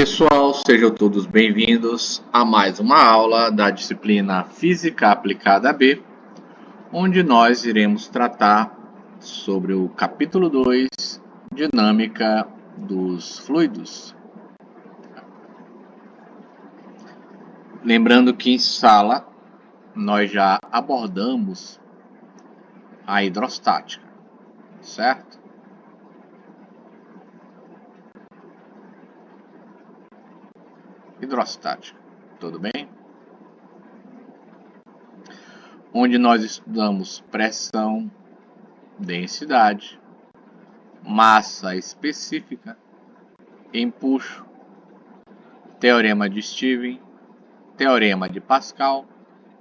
pessoal, sejam todos bem-vindos a mais uma aula da disciplina Física Aplicada B, onde nós iremos tratar sobre o capítulo 2, Dinâmica dos Fluidos. Lembrando que em sala nós já abordamos a hidrostática, certo? Hidrostática, tudo bem? Onde nós estudamos pressão, densidade, massa específica, empuxo, teorema de Stevens, teorema de Pascal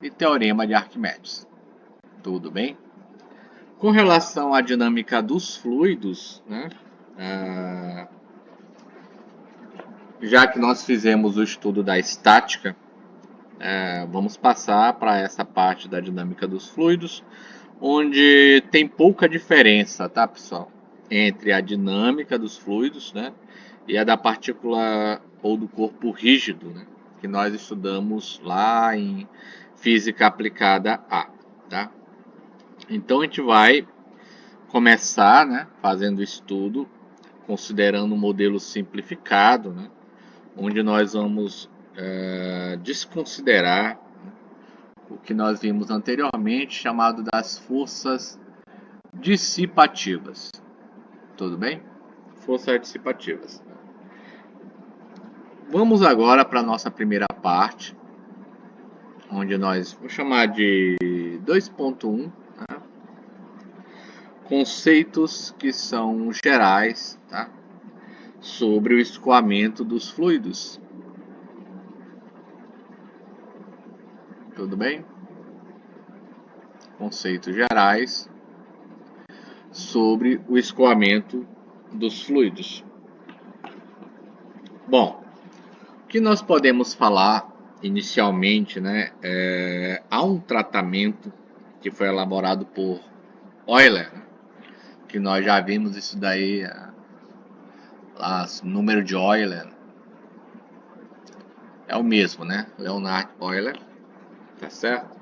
e teorema de Arquimedes. Tudo bem? Com relação à dinâmica dos fluidos, né? Já que nós fizemos o estudo da estática, vamos passar para essa parte da dinâmica dos fluidos, onde tem pouca diferença, tá, pessoal? Entre a dinâmica dos fluidos, né, e a da partícula ou do corpo rígido, né, que nós estudamos lá em Física Aplicada A, tá? Então a gente vai começar, né, fazendo o estudo, considerando um modelo simplificado, né, onde nós vamos desconsiderar o que nós vimos anteriormente, chamado das forças dissipativas. Tudo bem? Forças dissipativas. Vamos agora para a nossa primeira parte, onde nós vamos chamar de 2.1, tá? Conceitos que são gerais, tá? Sobre o escoamento dos fluidos. Tudo bem? Conceitos gerais sobre o escoamento dos fluidos. Bom, o que nós podemos falar inicialmente, né? Há um tratamento que foi elaborado por Euler, que nós já vimos isso daí, o número de Euler é o mesmo, né? Leonhard Euler, tá certo?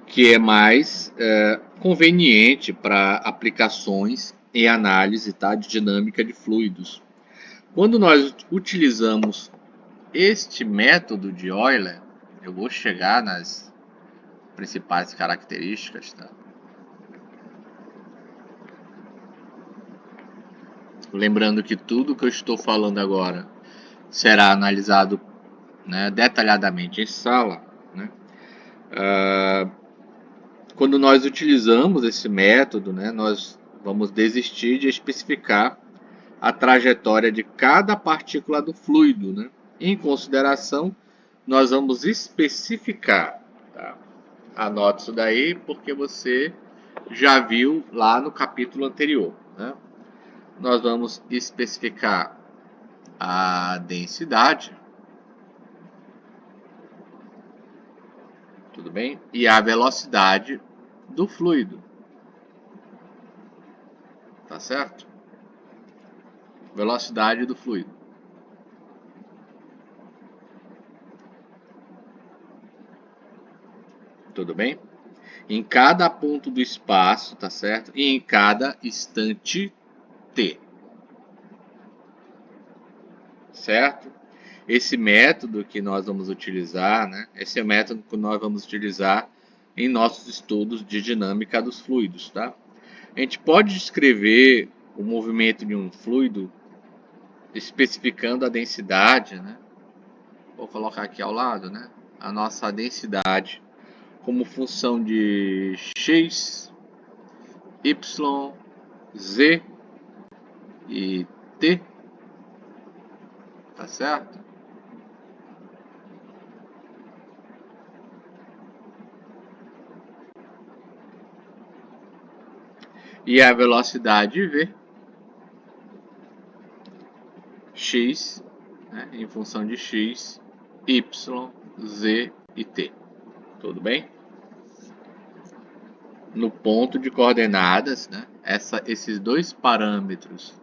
Que é mais conveniente para aplicações em análise, tá, de dinâmica de fluidos. Quando nós utilizamos este método de Euler, eu vou chegar nas principais características, tá? Lembrando que tudo que eu estou falando agora será analisado, né, detalhadamente em sala, né? Quando nós utilizamos esse método, né, nós vamos desistir de especificar a trajetória de cada partícula do fluido, né? Em consideração, nós vamos especificar, tá? Anote isso daí porque você já viu lá no capítulo anterior, né? Nós vamos especificar a densidade, tudo bem? E a velocidade do fluido, tá certo? Velocidade do fluido. Tudo bem? Em cada ponto do espaço, tá certo? E em cada instante t. Certo? Esse método que nós vamos utilizar, né? Esse é o método que nós vamos utilizar em nossos estudos de dinâmica dos fluidos, tá? A gente pode descrever o movimento de um fluido especificando a densidade, né? Vou colocar aqui ao lado, né? A nossa densidade como função de x, y, z e t, tá certo? E a velocidade v, x, né, em função de x, y, z e t. Tudo bem? No ponto de coordenadas, né, esses dois parâmetros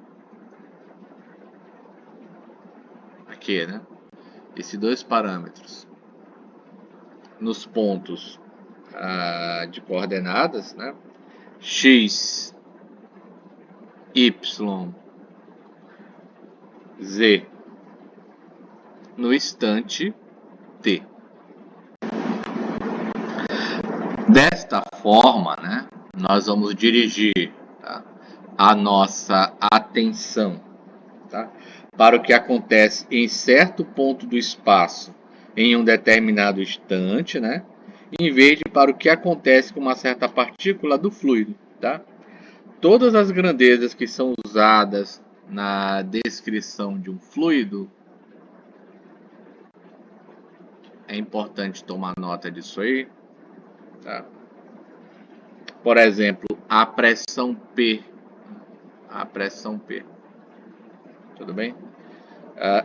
aqui, né? Esses dois parâmetros nos pontos de coordenadas, né? X, Y, Z no instante t. Desta forma, né, nós vamos dirigir, tá, a nossa atenção, tá, para o que acontece em certo ponto do espaço em um determinado instante, né, em vez de para o que acontece com uma certa partícula do fluido. Tá? Todas as grandezas que são usadas na descrição de um fluido, é importante tomar nota disso aí. Tá? Por exemplo, a pressão P. A pressão P. Tudo bem?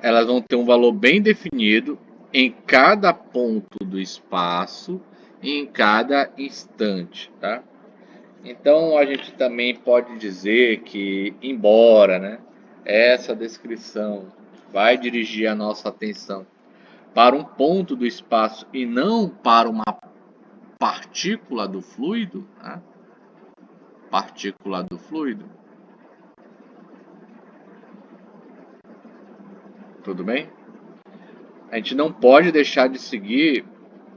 Elas vão ter um valor bem definido em cada ponto do espaço e em cada instante. Tá? Então, a gente também pode dizer que, embora, né, essa descrição vai dirigir a nossa atenção para um ponto do espaço e não para uma partícula do fluido, né? Partícula do fluido. Tudo bem? A gente não pode deixar de seguir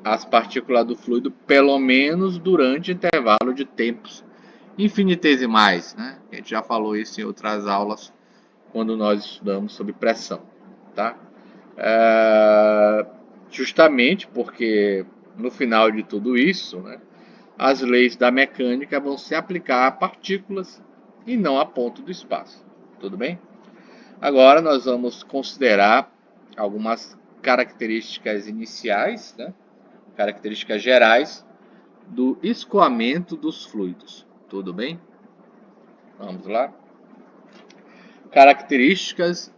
as partículas do fluido, pelo menos durante intervalo de tempos infinitesimais, né? A gente já falou isso em outras aulas quando nós estudamos sobre pressão, tá? Justamente porque no final de tudo isso, né, as leis da mecânica vão se aplicar a partículas e não a ponto do espaço. Tudo bem? Agora nós vamos considerar algumas características iniciais, né, características gerais do escoamento dos fluidos. Tudo bem? Vamos lá. Características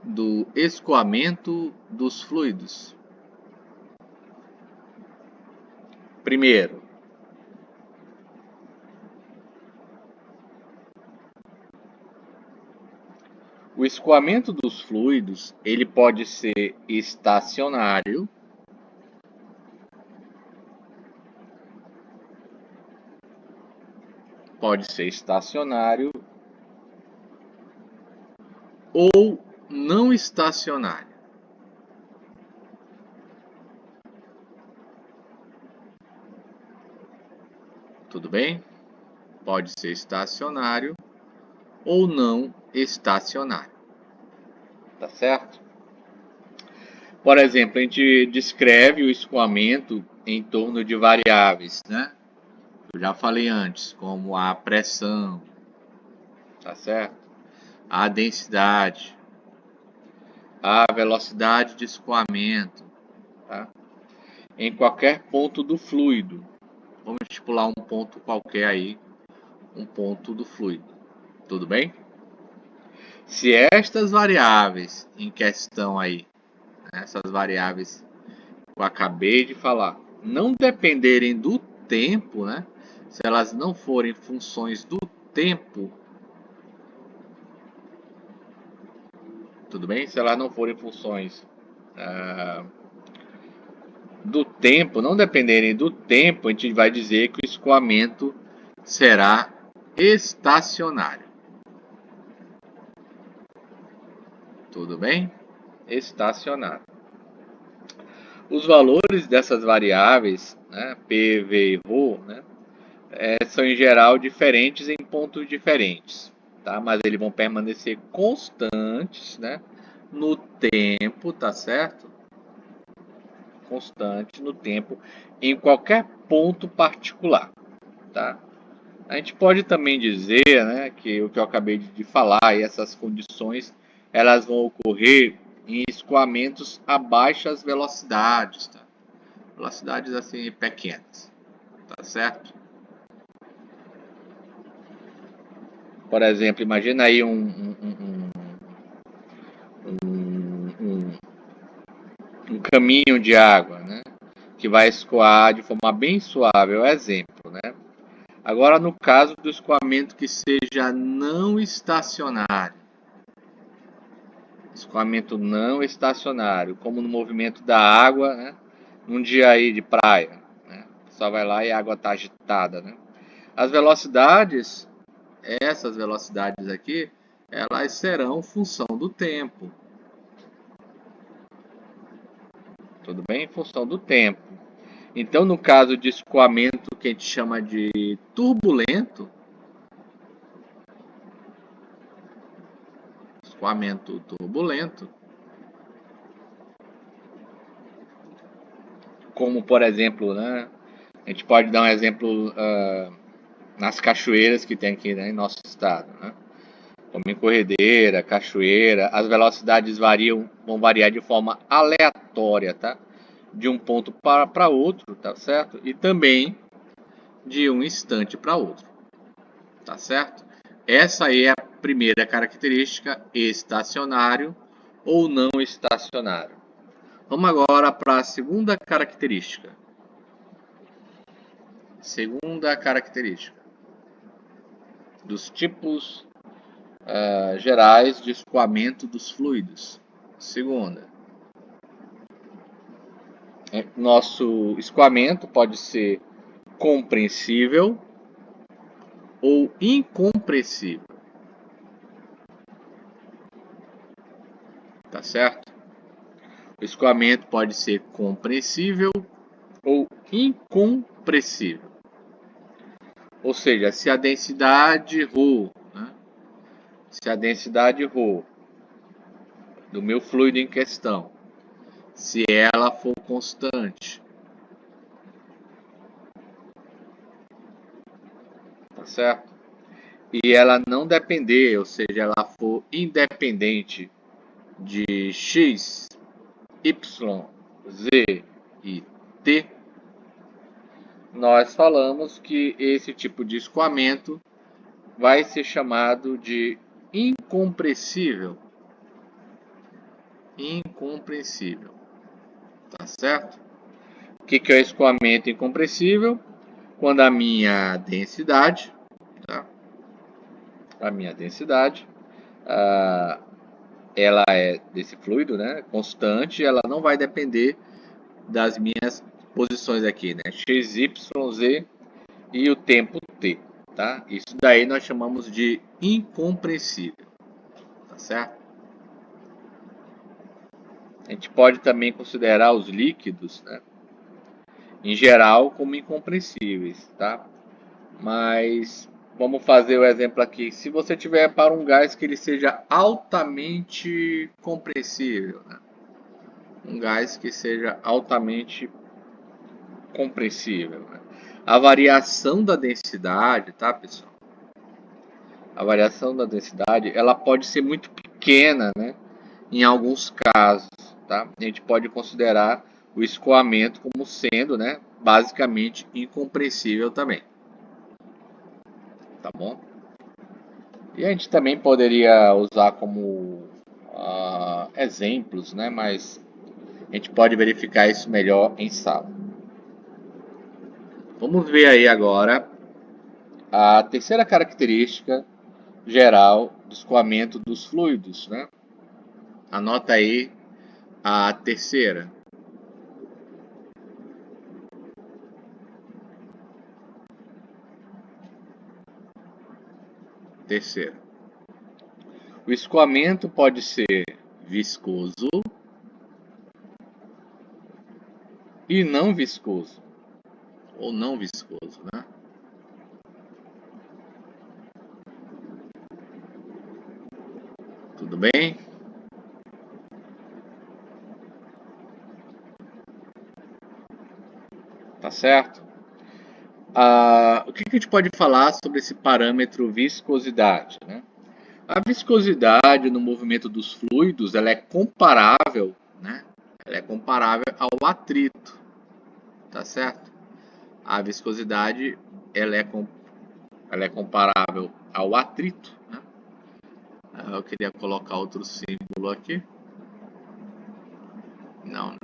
do escoamento dos fluidos. Primeiro, o escoamento dos fluidos, ele pode ser estacionário, ou não estacionário. Tudo bem? Pode ser estacionário ou não estacionário. Tá certo? Por exemplo, a gente descreve o escoamento em torno de variáveis, né? Eu já falei antes, como a pressão, tá certo? A densidade, a velocidade de escoamento, tá? Em qualquer ponto do fluido. Vamos estipular um ponto qualquer aí, um ponto do fluido. Tudo bem? Se estas variáveis em questão aí, essas variáveis que eu acabei de falar, não dependerem do tempo, né? Se elas não forem funções do tempo, tudo bem? Se elas não forem funções do tempo, não dependerem do tempo, a gente vai dizer que o escoamento será estacionário. Tudo bem? Estacionário. Os valores dessas variáveis, né, P, V e ρ, né, são em geral diferentes em pontos diferentes, tá? Mas eles vão permanecer constantes, né, no tempo, tá certo? Constante no tempo em qualquer ponto particular, tá? A gente pode também dizer, né, que o que eu acabei de falar e essas condições elas vão ocorrer em escoamentos a baixas velocidades, tá? Velocidades assim pequenas, tá certo? Por exemplo, imagina aí um caminho de água, né, que vai escoar de forma bem suave, é o exemplo, né? Agora, no caso do escoamento que seja não estacionário, Escoamento não estacionário, como no movimento da água, né? Num dia aí de praia, né? Só vai lá e a água está agitada, né? As velocidades, essas velocidades aqui, elas serão função do tempo. Tudo bem? Em função do tempo. Então, no caso de escoamento que a gente chama de turbulento, escoamento turbulento, como por exemplo, né, a gente pode dar um exemplo nas cachoeiras que tem aqui, né, em nosso estado, né? Como em corredeira, cachoeira, as velocidades vão variar de forma aleatória, tá? De um ponto para outro, tá certo? E também de um instante para outro, tá certo? Essa aí é a primeira característica, estacionário ou não estacionário. Vamos agora para a segunda característica. Segunda característica dos tipos gerais de escoamento dos fluidos. Segunda, nosso escoamento pode ser compressível ou incompressível. Tá certo? O escoamento pode ser compressível ou incompressível. Ou seja, se a densidade ρ, né? Se a densidade ρ do meu fluido em questão, se ela for constante, tá certo? E ela não depender, ou seja, ela for independente de x, y, z e t, nós falamos que esse tipo de escoamento vai ser chamado de incompressível. Incompressível, tá certo? O que é o escoamento incompressível? Quando a minha densidade, tá? A minha densidade, ela é desse fluido, né? Constante, ela não vai depender das minhas posições aqui, né? X, Y, Z e o tempo T, tá? Isso daí nós chamamos de incompressível, tá certo? A gente pode também considerar os líquidos, né, em geral, como incompressíveis, tá? Mas vamos fazer o exemplo aqui. Se você tiver para um gás que ele seja altamente compressível, né? Um gás que seja altamente compressível, né? A variação da densidade, tá, pessoal? A variação da densidade, ela pode ser muito pequena, né? Em alguns casos, tá? A gente pode considerar o escoamento como sendo, né, basicamente incompressível também, tá bom? E a gente também poderia usar como exemplos, né, mas a gente pode verificar isso melhor em sala. Vamos ver aí agora a terceira característica geral do escoamento dos fluidos, né? Anota aí a terceira. Terceira. O escoamento pode ser viscoso e não viscoso. Ou não viscoso, né? Tudo bem? Tá certo? O que a gente pode falar sobre esse parâmetro viscosidade, né? A viscosidade no movimento dos fluidos, ela é comparável, né? Ela é comparável ao atrito, tá certo? A viscosidade, ela é comparável ao atrito, né? Eu queria colocar outro símbolo aqui. Não, né?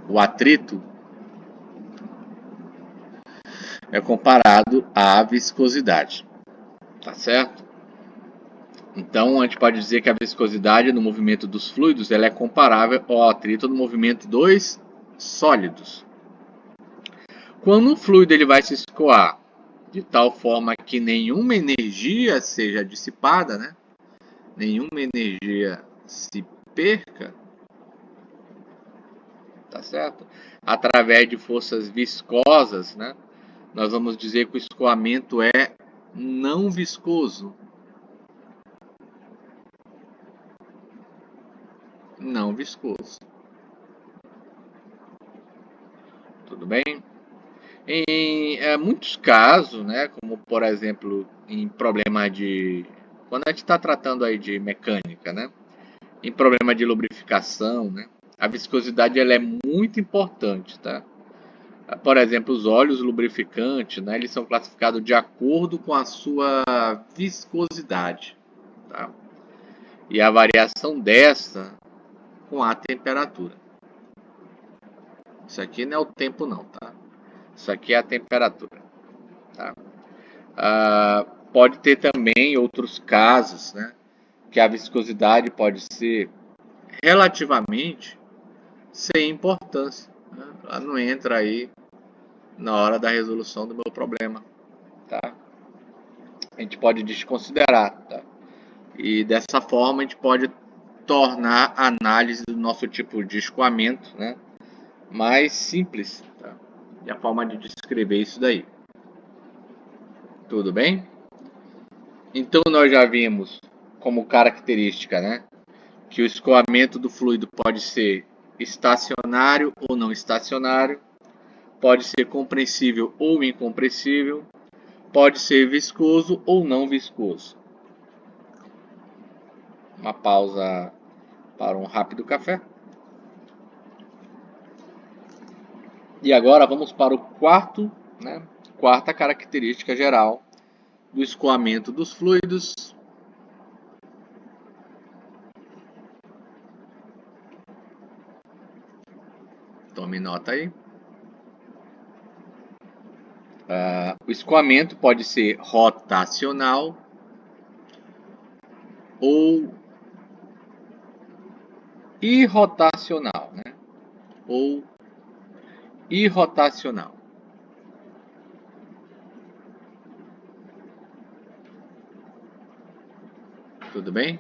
O atrito é comparado à viscosidade, tá certo? Então, a gente pode dizer que a viscosidade no movimento dos fluidos ela é comparável ao atrito no movimento dos sólidos. Quando o fluido ele vai se escoar de tal forma que nenhuma energia seja dissipada, né? Nenhuma energia se perca, tá certo? Através de forças viscosas, né? Nós vamos dizer que o escoamento é não viscoso. Não viscoso. Tudo bem? Em muitos casos, né, como por exemplo em problema de... Quando a gente está tratando aí de mecânica, né, em problema de lubrificação, né, a viscosidade ela é muito importante, tá? Por exemplo, os óleos lubrificantes, né, eles são classificados de acordo com a sua viscosidade, tá? E a variação dessa com a temperatura. Isso aqui não é o tempo não, tá? Isso aqui é a temperatura, tá? Pode ter também outros casos, né, que a viscosidade pode ser relativamente sem importância, né? Ela não entra aí na hora da resolução do meu problema, tá? A gente pode desconsiderar, tá? E dessa forma a gente pode tornar a análise do nosso tipo de escoamento, né, mais simples, tá? E a forma de descrever isso daí. Tudo bem? Então nós já vimos como característica, né, que o escoamento do fluido pode ser estacionário ou não estacionário, pode ser compressível ou incompressível, pode ser viscoso ou não viscoso. Uma pausa para um rápido café. E agora vamos para o quarta característica geral do escoamento dos fluidos. Tome nota aí. O escoamento pode ser rotacional ou irrotacional, né? Ou irrotacional. Tudo bem?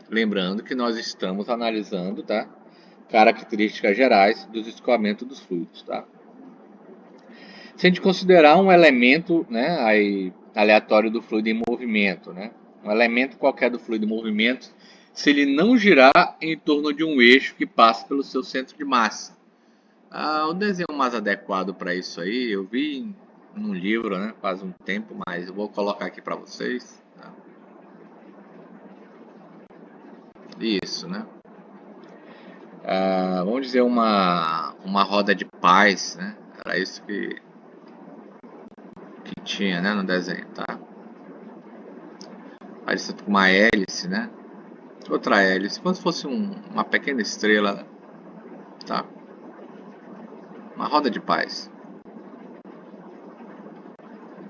Lembrando que nós estamos analisando, tá, características gerais dos escoamentos dos fluidos, tá? Se a gente considerar um elemento, né, aí, aleatório do fluido em movimento, né, um elemento qualquer do fluido em movimento, se ele não girar em torno de um eixo que passa pelo seu centro de massa. O desenho mais adequado para isso aí, eu vi num livro, né, faz um tempo, mas eu vou colocar aqui para vocês. Tá? Isso, né? Vamos dizer uma roda de paz, né? Era isso que tinha, né, no desenho, tá? Parecido com uma hélice, né? Outra hélice, como se fosse uma pequena estrela, né? Tá? Uma roda de paz.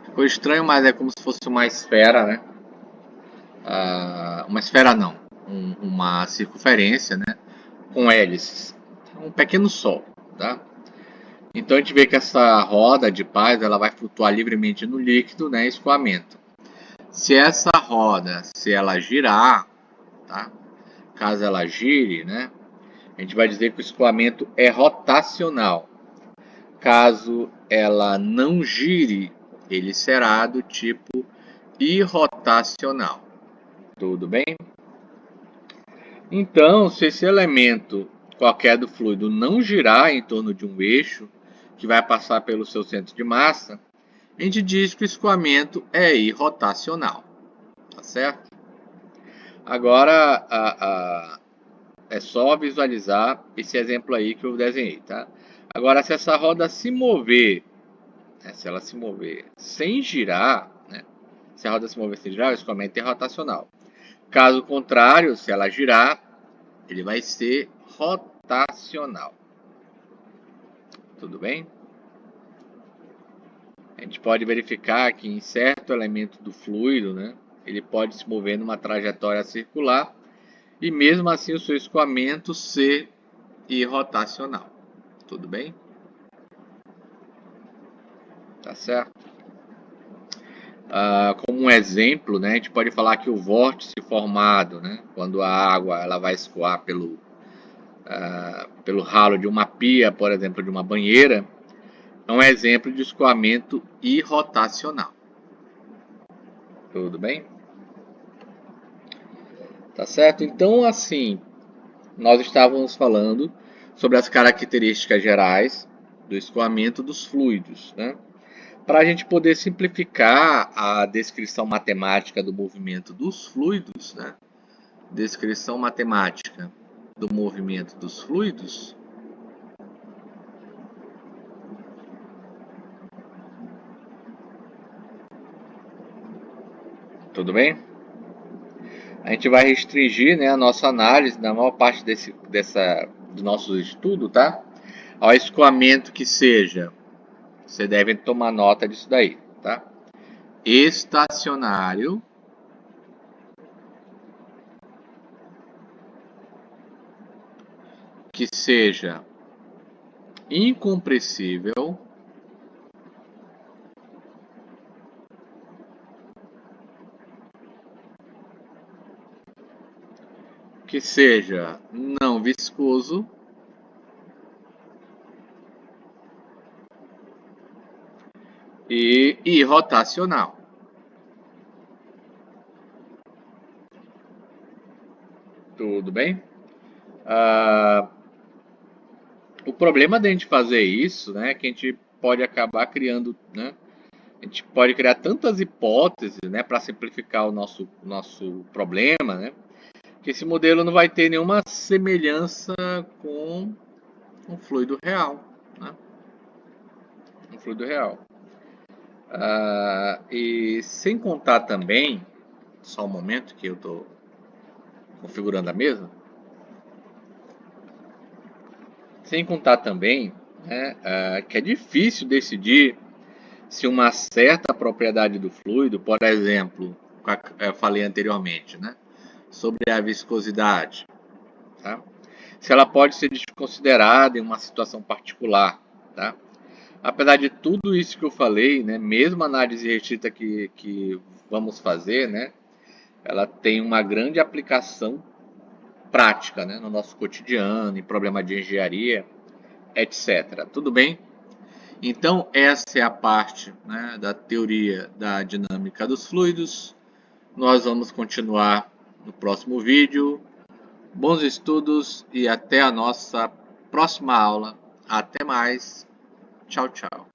Ficou estranho, mas é como se fosse uma esfera, né? Uma esfera não, uma circunferência, né? Com hélices. Um pequeno sol, tá? Então a gente vê que essa roda de paz ela vai flutuar livremente no líquido, né? Escoamento. Se essa roda, se ela girar, tá? Caso ela gire, né? A gente vai dizer que o escoamento é rotacional. Caso ela não gire, ele será do tipo irrotacional. Tudo bem? Então, se esse elemento qualquer do fluido não girar em torno de um eixo que vai passar pelo seu centro de massa, a gente diz que o escoamento é irrotacional. Tá certo? Agora, é só visualizar esse exemplo aí que eu desenhei, tá? Agora, se essa roda se mover, né, se ela se mover sem girar, né? Se a roda se mover sem girar, o escoamento é rotacional. Caso contrário, se ela girar, ele vai ser rotacional. Tudo bem? A gente pode verificar que em certo elemento do fluido, né, ele pode se mover numa trajetória circular e mesmo assim o seu escoamento ser irrotacional. Tudo bem? Tá certo? Como um exemplo, né, a gente pode falar que o vórtice formado, né, quando a água ela vai escoar pelo ralo de uma pia, por exemplo, de uma banheira, é um exemplo de escoamento irrotacional. Tudo bem? Tá certo? Então, assim, nós estávamos falando sobre as características gerais do escoamento dos fluidos, né? Para a gente poder simplificar a descrição matemática do movimento dos fluidos, né? Descrição matemática do movimento dos fluidos. Tudo bem? A gente vai restringir, né, a nossa análise, na maior parte do nosso estudo, tá? Ao escoamento que seja. Você deve tomar nota disso daí, tá? Estacionário, que seja incompressível, que seja não viscoso e irrotacional. Tudo bem? O problema da gente fazer isso, né, é que a gente pode acabar criando, né, a gente pode criar tantas hipóteses, né, para simplificar o nosso problema, né, que esse modelo não vai ter nenhuma semelhança com um fluido real, né? Um fluido real. E sem contar também, só um momento que eu estou configurando a mesa, sem contar também, né, que é difícil decidir se uma certa propriedade do fluido, por exemplo, eu falei anteriormente, né, sobre a viscosidade, tá? Se ela pode ser desconsiderada em uma situação particular, tá? Apesar de tudo isso que eu falei, né, mesmo a análise restrita que vamos fazer, né, ela tem uma grande aplicação prática, né, no nosso cotidiano, em problema de engenharia, etc. Tudo bem? Então, essa é a parte, né, da teoria da dinâmica dos fluidos. Nós vamos continuar no próximo vídeo. Bons estudos e até a nossa próxima aula. Até mais. Tchau, tchau.